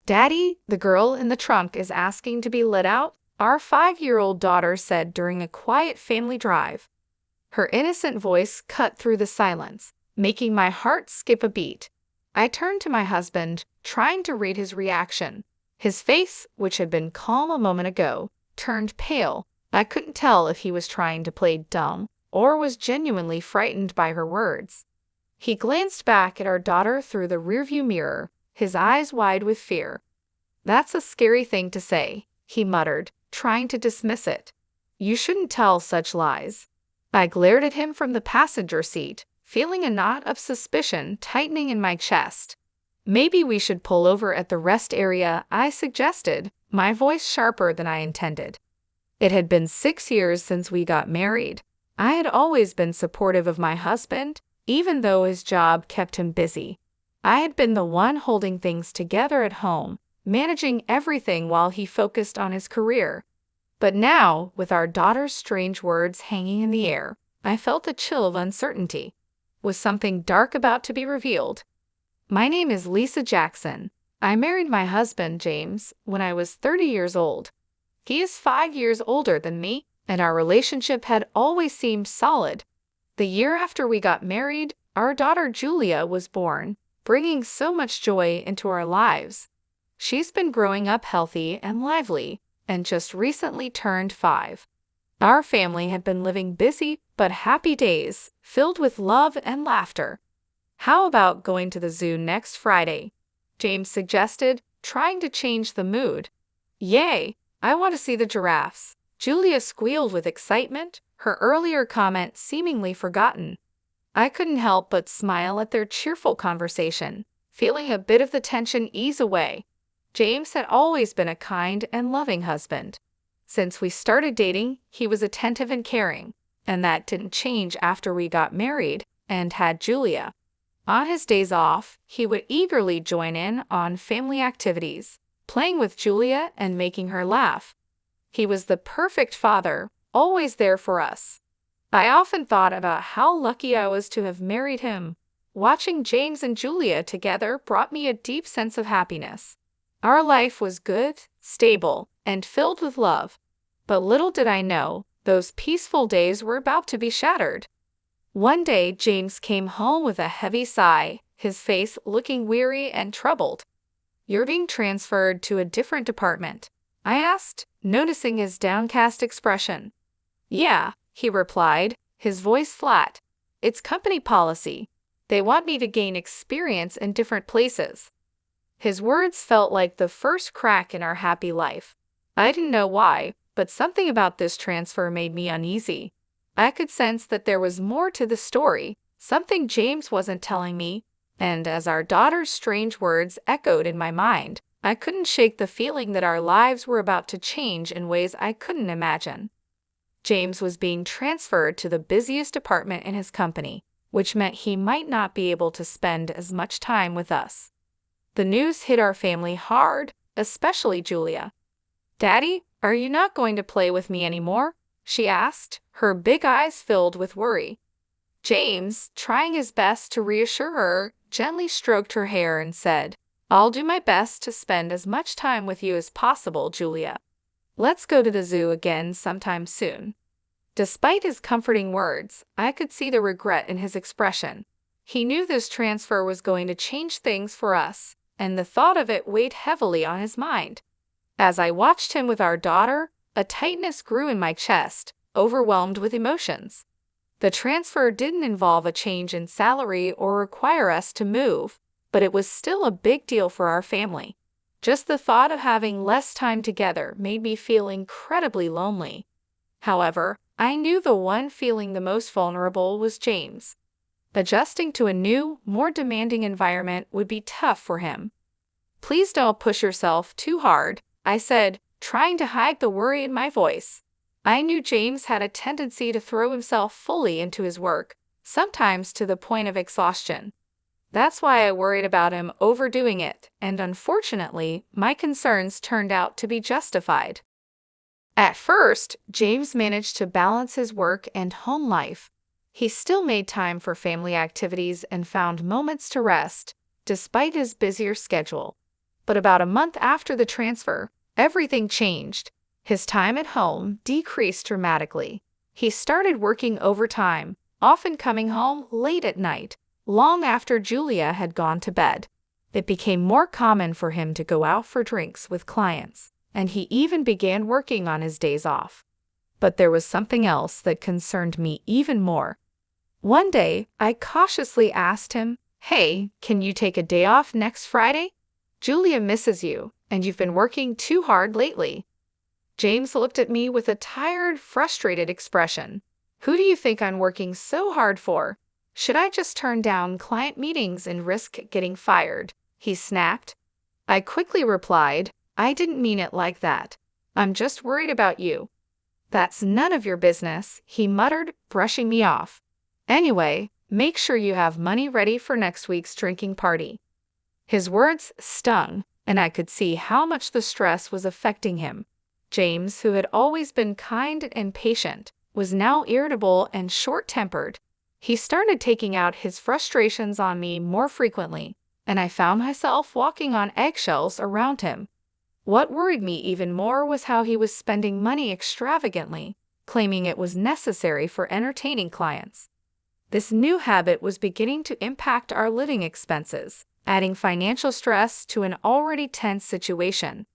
"Daddy, the girl in the trunk is asking to be let out," our 5-year-old daughter said during a quiet family drive. Her innocent voice cut through the silence, making my heart skip a beat. I turned to my husband, trying to read his reaction. His face, which had been calm a moment ago, turned pale. I couldn't tell if he was trying to play dumb or was genuinely frightened by her words. He glanced back at our daughter through the rearview mirror, his eyes wide with fear. "That's a scary thing to say," he muttered, trying to dismiss it. "You shouldn't tell such lies." I glared at him from the passenger seat, feeling a knot of suspicion tightening in my chest. "Maybe we should pull over at the rest area," I suggested, my voice sharper than I intended. It had been 6 years since we got married. I had always been supportive of my husband, even though his job kept him busy. I had been the one holding things together at home, managing everything while he focused on his career. But now, with our daughter's strange words hanging in the air, I felt a chill of uncertainty. Was something dark about to be revealed? "My name is Lisa Jackson. I married my husband, James, when I was 30 years old. He is 5 years older than me, and our relationship had always seemed solid. The year after we got married, our daughter Julia was born, bringing so much joy into our lives. She's been growing up healthy and lively, and just recently turned 5. Our family had been living busy but happy days, filled with love and laughter. How about going to the zoo next Friday?" James suggested, trying to change the mood. "Yay! I want to see the giraffes," Julia squealed with excitement, her earlier comment seemingly forgotten. I couldn't help but smile at their cheerful conversation, feeling a bit of the tension ease away. James had always been a kind and loving husband. Since we started dating, he was attentive and caring, and that didn't change after we got married and had Julia. On his days off, he would eagerly join in on family activities, playing with Julia and making her laugh. He was the perfect father, always there for us. I often thought about how lucky I was to have married him. Watching James and Julia together brought me a deep sense of happiness. Our life was good, stable, and filled with love. But little did I know, those peaceful days were about to be shattered. One day, James came home with a heavy sigh, his face looking weary and troubled. "You're being transferred to a different department?" I asked, noticing his downcast expression. "Yeah," he replied, his voice flat. "It's company policy. They want me to gain experience in different places." His words felt like the first crack in our happy life. I didn't know why, but something about this transfer made me uneasy. I could sense that there was more to the story, something James wasn't telling me, and as our daughter's strange words echoed in my mind, I couldn't shake the feeling that our lives were about to change in ways I couldn't imagine. James was being transferred to the busiest department in his company, which meant he might not be able to spend as much time with us. The news hit our family hard, especially Julia. "Daddy, are you not going to play with me anymore?" she asked, her big eyes filled with worry. James, trying his best to reassure her, gently stroked her hair and said, "I'll do my best to spend as much time with you as possible, Julia. Let's go to the zoo again sometime soon." Despite his comforting words, I could see the regret in his expression. He knew this transfer was going to change things for us, and the thought of it weighed heavily on his mind. As I watched him with our daughter, a tightness grew in my chest, overwhelmed with emotions. The transfer didn't involve a change in salary or require us to move, but it was still a big deal for our family. Just the thought of having less time together made me feel incredibly lonely. However, I knew the one feeling the most vulnerable was James. Adjusting to a new, more demanding environment would be tough for him. "Please don't push yourself too hard," I said, trying to hide the worry in my voice. I knew James had a tendency to throw himself fully into his work, sometimes to the point of exhaustion. That's why I worried about him overdoing it, and unfortunately, my concerns turned out to be justified. At first, James managed to balance his work and home life. He still made time for family activities and found moments to rest, despite his busier schedule. But about a month after the transfer, everything changed. His time at home decreased dramatically. He started working overtime, often coming home late at night, long after Julia had gone to bed. It became more common for him to go out for drinks with clients, and he even began working on his days off. But there was something else that concerned me even more. One day, I cautiously asked him, "Hey, can you take a day off next Friday? Julia misses you, and you've been working too hard lately." James looked at me with a tired, frustrated expression. "Who do you think I'm working so hard for? Should I just turn down client meetings and risk getting fired?" he snapped. I quickly replied, "I didn't mean it like that. I'm just worried about you." "That's none of your business," he muttered, brushing me off. "Anyway, make sure you have money ready for next week's drinking party." His words stung, and I could see how much the stress was affecting him. James, who had always been kind and patient, was now irritable and short-tempered. He started taking out his frustrations on me more frequently, and I found myself walking on eggshells around him. What worried me even more was how he was spending money extravagantly, claiming it was necessary for entertaining clients. This new habit was beginning to impact our living expenses, adding financial stress to an already tense situation.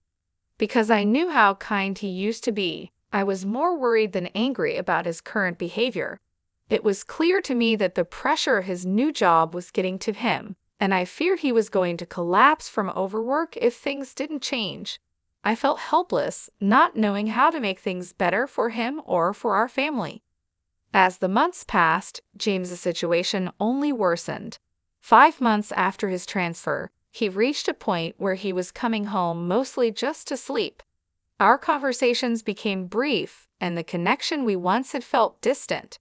Because I knew how kind he used to be, I was more worried than angry about his current behavior. It was clear to me that the pressure his new job was getting to him, and I feared he was going to collapse from overwork if things didn't change. I felt helpless, not knowing how to make things better for him or for our family. As the months passed, James's situation only worsened. 5 months after his transfer, he reached a point where he was coming home mostly just to sleep. Our conversations became brief, and the connection we once had felt distant.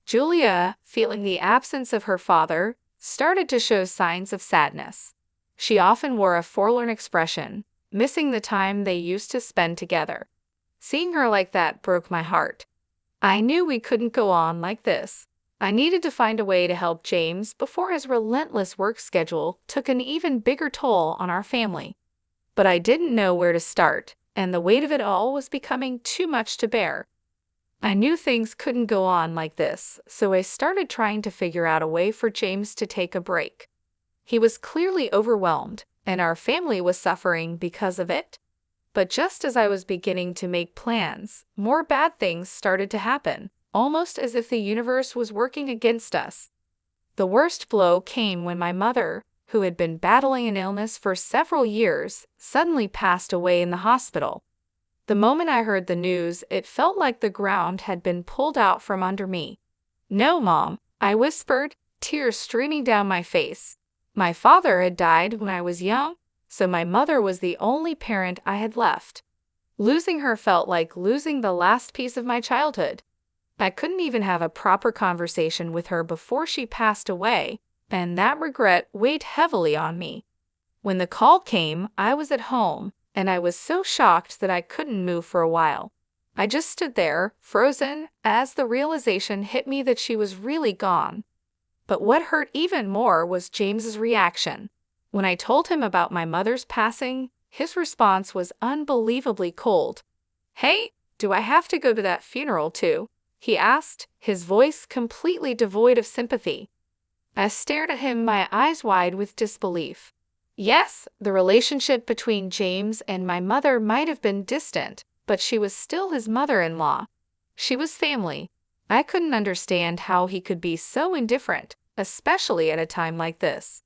Julia, feeling the absence of her father, started to show signs of sadness. She often wore a forlorn expression, missing the time they used to spend together. Seeing her like that broke my heart. I knew we couldn't go on like this. I needed to find a way to help James before his relentless work schedule took an even bigger toll on our family. But I didn't know where to start, and the weight of it all was becoming too much to bear. I knew things couldn't go on like this, so I started trying to figure out a way for James to take a break. He was clearly overwhelmed, and our family was suffering because of it. But just as I was beginning to make plans, more bad things started to happen, almost as if the universe was working against us. The worst blow came when my mother, who had been battling an illness for several years, suddenly passed away in the hospital. The moment I heard the news, it felt like the ground had been pulled out from under me. "No, Mom," I whispered, tears streaming down my face. My father had died when I was young, so my mother was the only parent I had left. Losing her felt like losing the last piece of my childhood. I couldn't even have a proper conversation with her before she passed away, and that regret weighed heavily on me. When the call came, I was at home, and I was so shocked that I couldn't move for a while. I just stood there, frozen, as the realization hit me that she was really gone. But what hurt even more was James's reaction. When I told him about my mother's passing, his response was unbelievably cold. "Hey, do I have to go to that funeral too?" he asked, his voice completely devoid of sympathy. I stared at him, my eyes wide with disbelief. Yes, the relationship between James and my mother might have been distant, but she was still his mother-in-law. She was family. I couldn't understand how he could be so indifferent, especially at a time like this.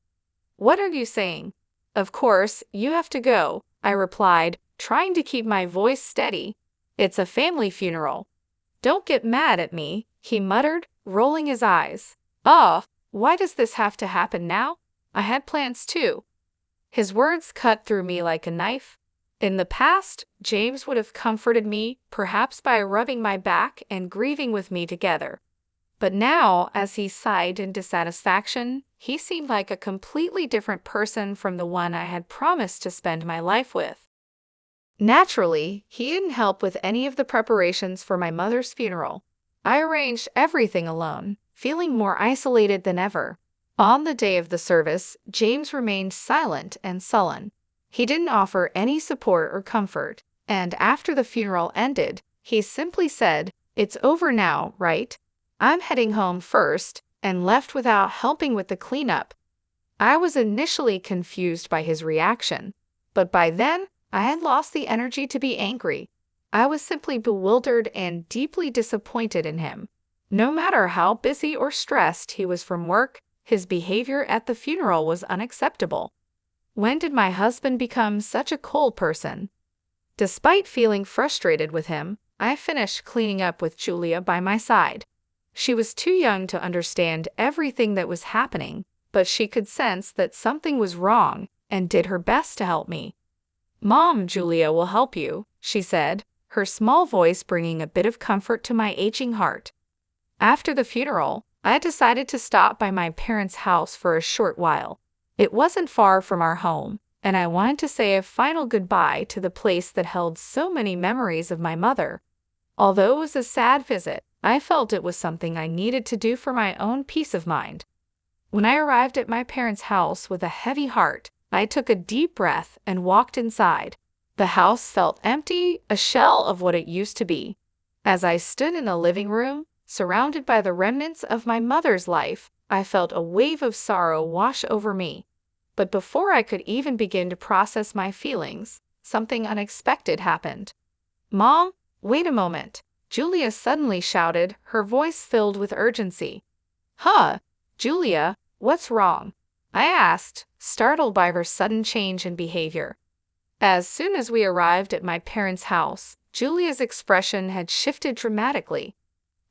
"What are you saying?" "Of course, you have to go," I replied, trying to keep my voice steady. "It's a family funeral." "Don't get mad at me," he muttered, rolling his eyes. "Oh, why does this have to happen now? I had plans too." His words cut through me like a knife. In the past, James would have comforted me, perhaps by rubbing my back and grieving with me together. But now, as he sighed in dissatisfaction, he seemed like a completely different person from the one I had promised to spend my life with. Naturally, he didn't help with any of the preparations for my mother's funeral. I arranged everything alone, feeling more isolated than ever. On the day of the service, James remained silent and sullen. He didn't offer any support or comfort, and after the funeral ended, he simply said, "It's over now, right? I'm heading home first," and left without helping with the cleanup. I was initially confused by his reaction, but by then, I had lost the energy to be angry. I was simply bewildered and deeply disappointed in him. No matter how busy or stressed he was from work, his behavior at the funeral was unacceptable. When did my husband become such a cold person? Despite feeling frustrated with him, I finished cleaning up with Julia by my side. She was too young to understand everything that was happening, but she could sense that something was wrong and did her best to help me. "Mom, Julia will help you," she said, her small voice bringing a bit of comfort to my aching heart. After the funeral, I decided to stop by my parents' house for a short while. It wasn't far from our home, and I wanted to say a final goodbye to the place that held so many memories of my mother. Although it was a sad visit, I felt it was something I needed to do for my own peace of mind. When I arrived at my parents' house with a heavy heart, I took a deep breath and walked inside. The house felt empty, a shell of what it used to be. As I stood in the living room, surrounded by the remnants of my mother's life, I felt a wave of sorrow wash over me. But before I could even begin to process my feelings, something unexpected happened. "Mom, wait a moment," Julia suddenly shouted, her voice filled with urgency. "Huh, Julia, what's wrong?" I asked, startled by her sudden change in behavior. As soon as we arrived at my parents' house, Julia's expression had shifted dramatically.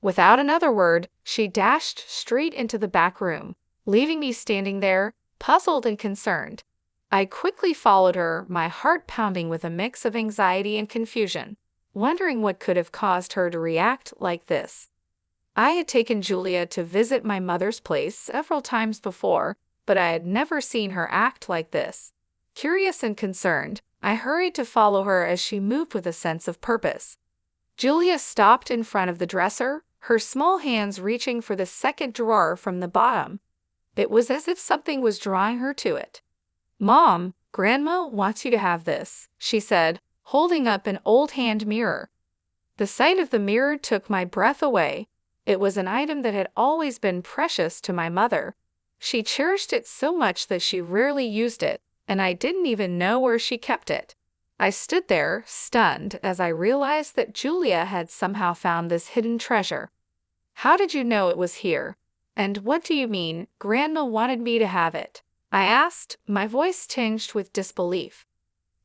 Without another word, she dashed straight into the back room, leaving me standing there, puzzled and concerned. I quickly followed her, my heart pounding with a mix of anxiety and confusion, wondering what could have caused her to react like this. I had taken Julia to visit my mother's place several times before, but I had never seen her act like this. Curious and concerned, I hurried to follow her as she moved with a sense of purpose. Julia stopped in front of the dresser, her small hands reaching for the second drawer from the bottom. It was as if something was drawing her to it. "Mom, Grandma wants you to have this," she said, holding up an old hand mirror. The sight of the mirror took my breath away. It was an item that had always been precious to my mother. She cherished it so much that she rarely used it, and I didn't even know where she kept it. I stood there, stunned, as I realized that Julia had somehow found this hidden treasure. "How did you know it was here? And what do you mean, Grandma wanted me to have it?" I asked, my voice tinged with disbelief.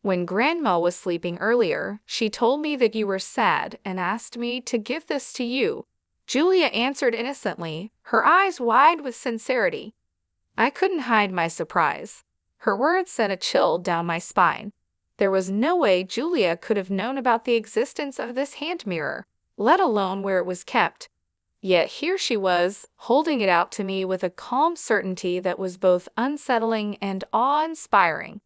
"When Grandma was sleeping earlier, she told me that you were sad and asked me to give this to you," Julia answered innocently, her eyes wide with sincerity. I couldn't hide my surprise. Her words sent a chill down my spine. There was no way Julia could have known about the existence of this hand mirror, let alone where it was kept. Yet here she was, holding it out to me with a calm certainty that was both unsettling and awe-inspiring.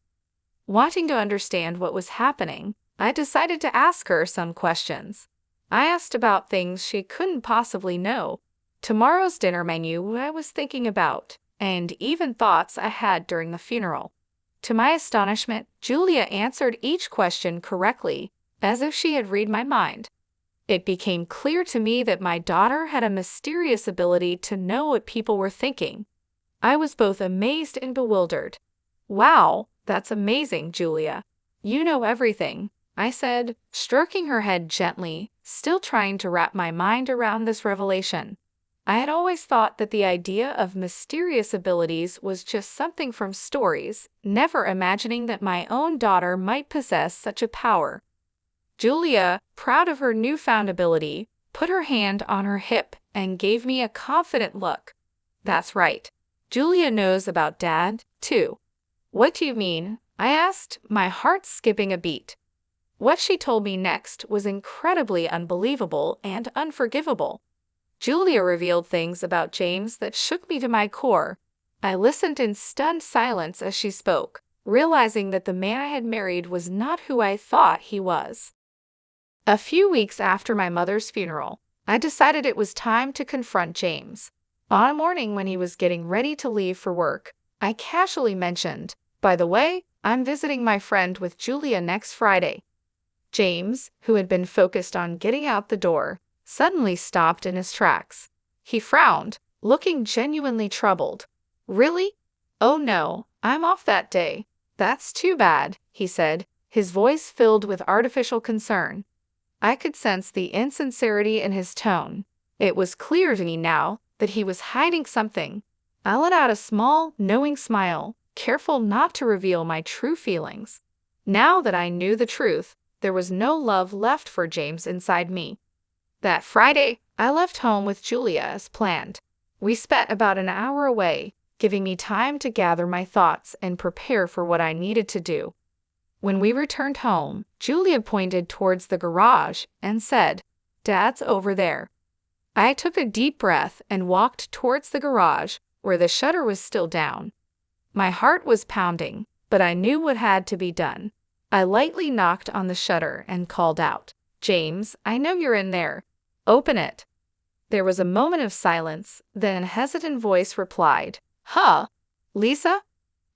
Wanting to understand what was happening, I decided to ask her some questions. I asked about things she couldn't possibly know, tomorrow's dinner menu I was thinking about, and even thoughts I had during the funeral. To my astonishment, Julia answered each question correctly, as if she had read my mind. It became clear to me that my daughter had a mysterious ability to know what people were thinking. I was both amazed and bewildered. "Wow, that's amazing, Julia. You know everything," I said, stroking her head gently, still trying to wrap my mind around this revelation. I had always thought that the idea of mysterious abilities was just something from stories, never imagining that my own daughter might possess such a power. Julia, proud of her newfound ability, put her hand on her hip and gave me a confident look. "That's right. Julia knows about Dad, too." "What do you mean?" I asked, my heart skipping a beat. What she told me next was incredibly unbelievable and unforgivable. Julia revealed things about James that shook me to my core. I listened in stunned silence as she spoke, realizing that the man I had married was not who I thought he was. A few weeks after my mother's funeral, I decided it was time to confront James. On a morning when he was getting ready to leave for work, I casually mentioned, By the way, I'm visiting my friend with Julia next Friday. James, who had been focused on getting out the door, suddenly stopped in his tracks. He frowned, looking genuinely troubled. Really? Oh no, I'm off that day. That's too bad, he said, his voice filled with artificial concern. I could sense the insincerity in his tone. It was clear to me now that he was hiding something. I let out a small, knowing smile, careful not to reveal my true feelings. Now that I knew the truth, there was no love left for James inside me. That Friday, I left home with Julia as planned. We spent about an hour away, giving me time to gather my thoughts and prepare for what I needed to do. When we returned home, Julia pointed towards the garage and said, "Dad's over there." I took a deep breath and walked towards the garage, where the shutter was still down. My heart was pounding, but I knew what had to be done. I lightly knocked on the shutter and called out, "James, I know you're in there. Open it." There was a moment of silence, then a hesitant voice replied, "Huh? Lisa?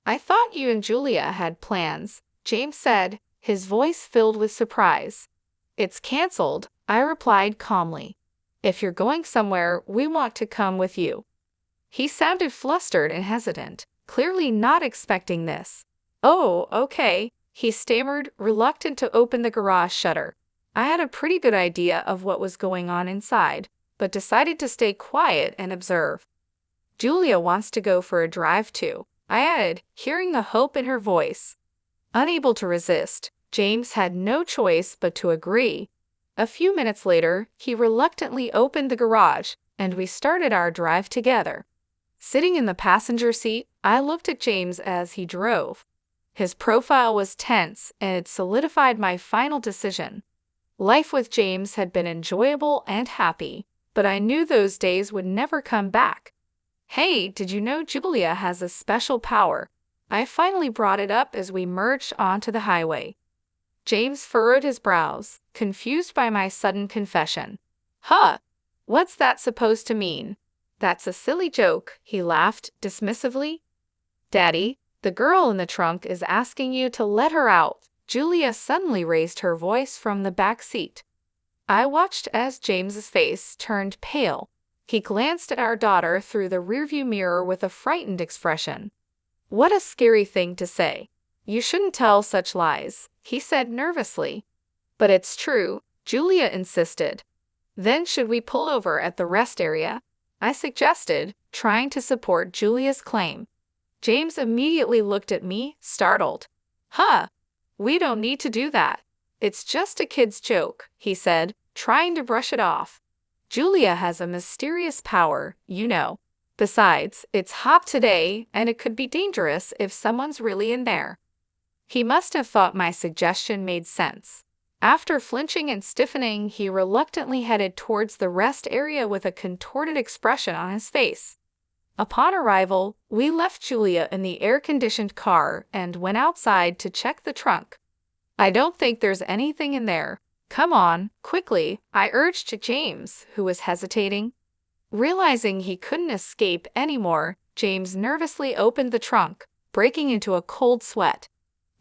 I thought you and Julia had plans," James said, his voice filled with surprise. "It's canceled," I replied calmly. "If you're going somewhere, we want to come with you." He sounded flustered and hesitant, clearly not expecting this. "Oh, okay," he stammered, reluctant to open the garage shutter. I had a pretty good idea of what was going on inside, but decided to stay quiet and observe. "Julia wants to go for a drive too," I added, hearing the hope in her voice. Unable to resist, James had no choice but to agree. A few minutes later, he reluctantly opened the garage, and we started our drive together. Sitting in the passenger seat, I looked at James as he drove. His profile was tense, and it solidified my final decision. Life with James had been enjoyable and happy, but I knew those days would never come back. "Hey, did you know Julia has a special power?" I finally brought it up as we merged onto the highway. James furrowed his brows, confused by my sudden confession. "Huh? What's that supposed to mean?" "That's a silly joke," he laughed dismissively. "Daddy, the girl in the trunk is asking you to let her out." Julia suddenly raised her voice from the back seat. I watched as James's face turned pale. He glanced at our daughter through the rearview mirror with a frightened expression. "What a scary thing to say. You shouldn't tell such lies," he said nervously. "But it's true," Julia insisted. "Then should we pull over at the rest area?" I suggested, trying to support Julia's claim. James immediately looked at me, startled. "Huh? We don't need to do that. It's just a kid's joke," he said, trying to brush it off. "Julia has a mysterious power, you know. Besides, it's hot today, and it could be dangerous if someone's really in there." He must have thought my suggestion made sense. After flinching and stiffening, he reluctantly headed towards the rest area with a contorted expression on his face. Upon arrival, we left Julia in the air-conditioned car and went outside to check the trunk. "I don't think there's anything in there. Come on, quickly," I urged to James, who was hesitating. Realizing he couldn't escape anymore, James nervously opened the trunk, breaking into a cold sweat.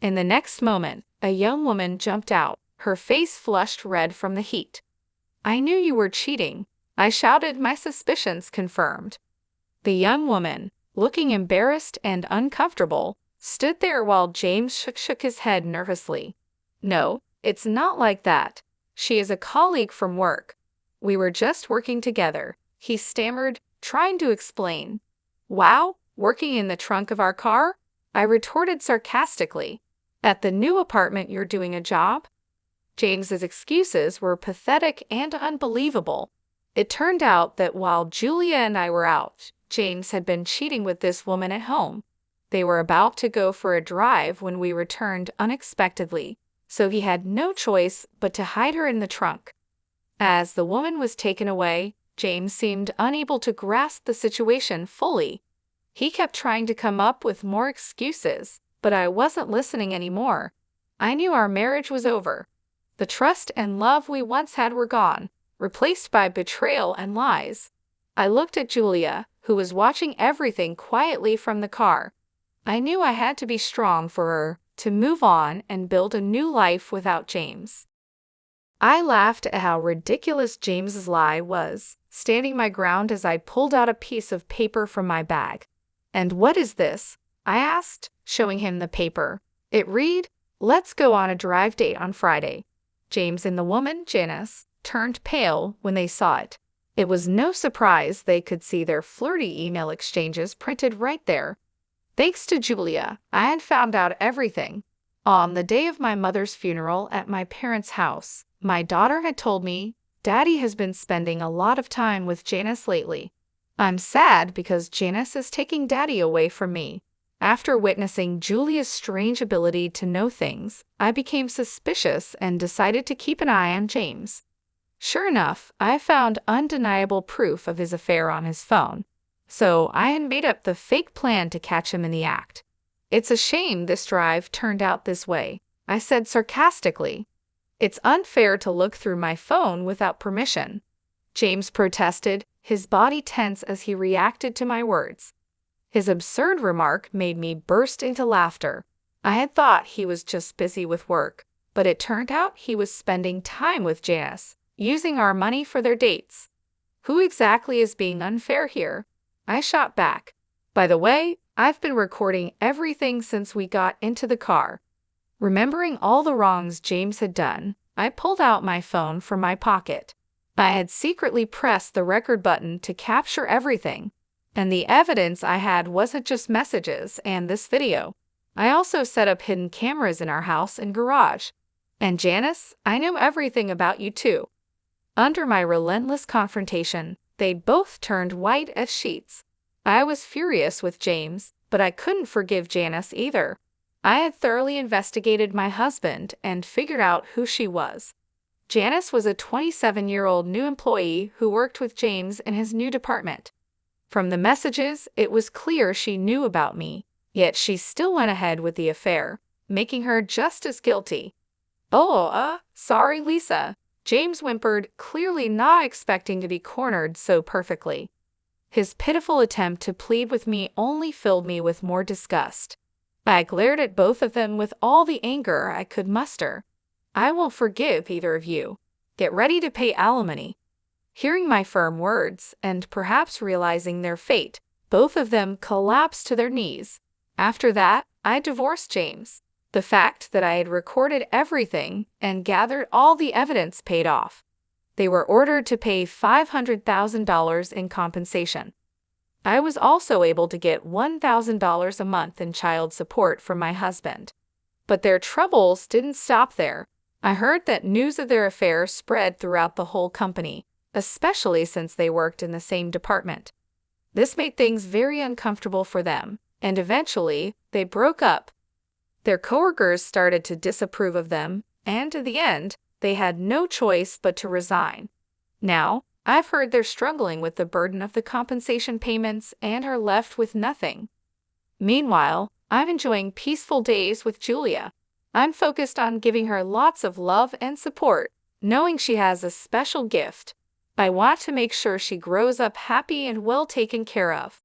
In the next moment, a young woman jumped out, her face flushed red from the heat. "I knew you were cheating," I shouted, my suspicions confirmed. The young woman, looking embarrassed and uncomfortable, stood there while James shook his head nervously. "No, it's not like that. She is a colleague from work. We were just working together," he stammered, trying to explain. "Wow, working in the trunk of our car?" I retorted sarcastically. "At the new apartment you're doing a job?" James's excuses were pathetic and unbelievable. It turned out that while Julia and I were out, James had been cheating with this woman at home. They were about to go for a drive when we returned unexpectedly, so he had no choice but to hide her in the trunk. As the woman was taken away, James seemed unable to grasp the situation fully. He kept trying to come up with more excuses, but I wasn't listening anymore. I knew our marriage was over. The trust and love we once had were gone, replaced by betrayal and lies. I looked at Julia, who was watching everything quietly from the car. I knew I had to be strong for her, to move on and build a new life without James. I laughed at how ridiculous James's lie was, standing my ground as I pulled out a piece of paper from my bag. "And what is this?" I asked, showing him the paper. It read, "Let's go on a drive date on Friday." James and the woman, Janice, turned pale when they saw it. It was no surprise they could see their flirty email exchanges printed right there. Thanks to Julia, I had found out everything. On the day of my mother's funeral at my parents' house, my daughter had told me, "Daddy has been spending a lot of time with Janice lately. I'm sad because Janice is taking Daddy away from me." After witnessing Julia's strange ability to know things, I became suspicious and decided to keep an eye on James. Sure enough, I found undeniable proof of his affair on his phone, so I had made up the fake plan to catch him in the act. "It's a shame this drive turned out this way," I said sarcastically. "It's unfair to look through my phone without permission." James protested, his body tense as he reacted to my words. His absurd remark made me burst into laughter. I had thought he was just busy with work, but it turned out he was spending time with Janice, using our money for their dates. Who exactly is being unfair here? I shot back. "By the way, I've been recording everything since we got into the car." Remembering all the wrongs James had done, I pulled out my phone from my pocket. I had secretly pressed the record button to capture everything, and the evidence I had wasn't just messages and this video. I also set up hidden cameras in our house and garage. "And Janice, I know everything about you too." Under my relentless confrontation, they both turned white as sheets. I was furious with James, but I couldn't forgive Janice either. I had thoroughly investigated my husband and figured out who she was. Janice was a 27-year-old new employee who worked with James in his new department. From the messages, it was clear she knew about me, yet she still went ahead with the affair, making her just as guilty. "Oh, sorry, Lisa," James whimpered, clearly not expecting to be cornered so perfectly. His pitiful attempt to plead with me only filled me with more disgust. I glared at both of them with all the anger I could muster. "I won't forgive either of you. Get ready to pay alimony." Hearing my firm words, and perhaps realizing their fate, both of them collapsed to their knees. After that, I divorced James. The fact that I had recorded everything and gathered all the evidence paid off. They were ordered to pay $500,000 in compensation. I was also able to get $1,000 a month in child support from my husband. But their troubles didn't stop there. I heard that news of their affair spread throughout the whole company, especially since they worked in the same department. This made things very uncomfortable for them, and eventually, they broke up. Their coworkers started to disapprove of them, and in the end, they had no choice but to resign. Now, I've heard they're struggling with the burden of the compensation payments and are left with nothing. Meanwhile, I'm enjoying peaceful days with Julia. I'm focused on giving her lots of love and support, knowing she has a special gift. I want to make sure she grows up happy and well taken care of.